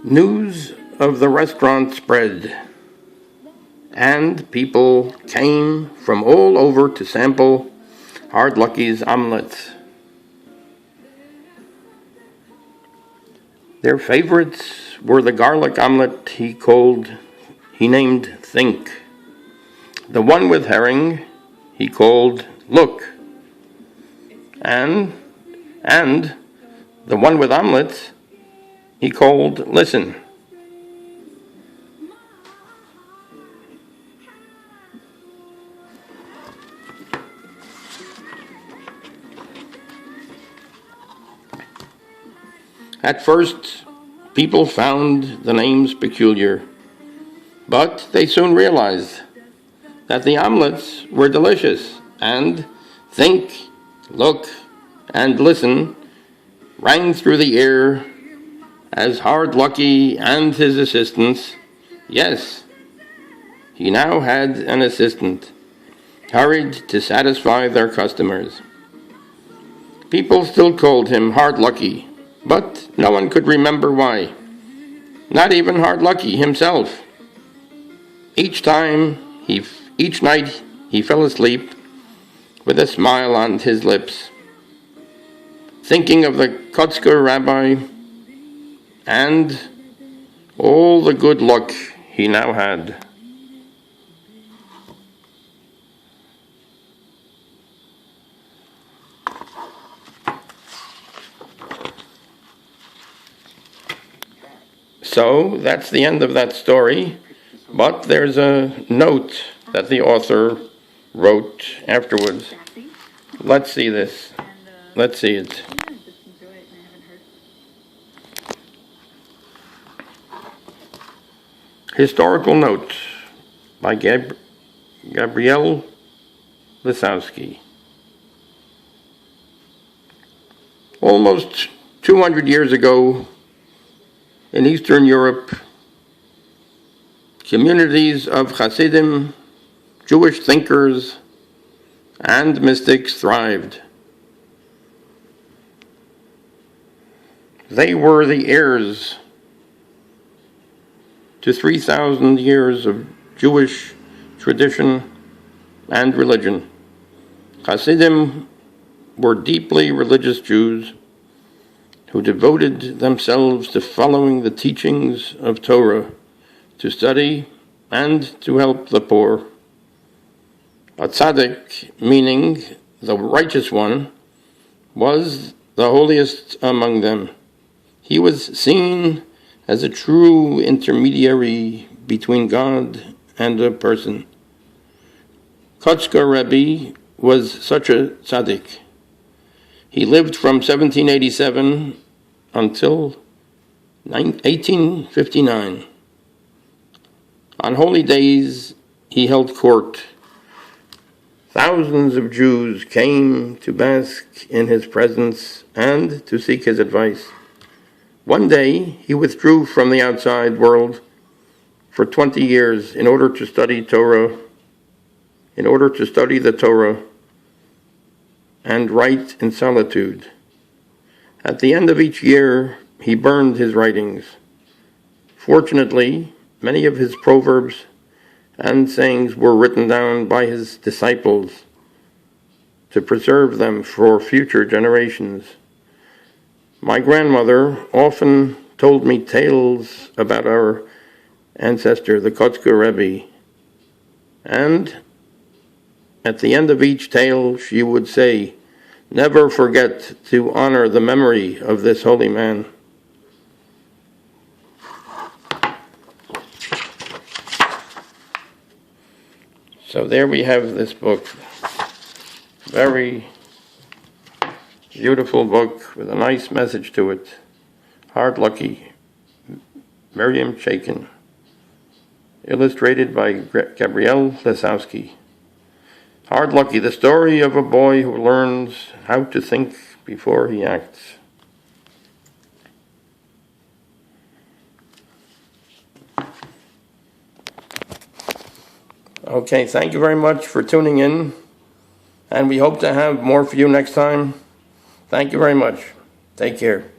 News of the restaurant spread, and people came from all over to sample Hard Lucky's omelets. Their favorites were the garlic omelet he named Think. The one with herring he called Look. And the one with omelets he called Listen. At first, people found the names peculiar, but they soon realized that the omelets were delicious, and Think, Look, and Listen rang through the air as Hard Lucky and his assistants, yes, he now had an assistant, hurried to satisfy their customers. People still called him Hard Lucky, but no one could remember why. Not even Hard Lucky himself. Each night he fell asleep with a smile on his lips, thinking of the Kotzker rabbi and all the good luck he now had. So that's the end of that story, but there's a note that the author wrote afterwards. Let's see this. Let's see it. Historical note by Gabrielle Lisowsky. Almost 200 years ago, in Eastern Europe, communities of Hasidim, Jewish thinkers, and mystics thrived. They were the heirs to 3,000 years of Jewish tradition and religion. Hasidim were deeply religious Jews who devoted themselves to following the teachings of Torah, to study and to help the poor. A tzaddik, meaning the righteous one, was the holiest among them. He was seen as a true intermediary between God and a person. Kotzker Rebbe was such a tzaddik. He lived from 1787 until 1859. On holy days, he held court. Thousands of Jews came to bask in his presence and to seek his advice. One day, he withdrew from the outside world for 20 years in order to study the Torah, and write in solitude. At the end of each year, he burned his writings. Fortunately, many of his proverbs and sayings were written down by his disciples to preserve them for future generations. My grandmother often told me tales about our ancestor, the Kotzker Rebbe, and at the end of each tale, she would say, "Never forget to honor the memory of this holy man." So there we have this book. Very beautiful book with a nice message to it. Hard Lucky, Miriam Chaiken. Illustrated by Gabrielle Lisowsky. Hard Lucky, the story of a boy who learns how to think before he acts. Okay, thank you very much for tuning in, and we hope to have more for you next time. Thank you very much. Take care.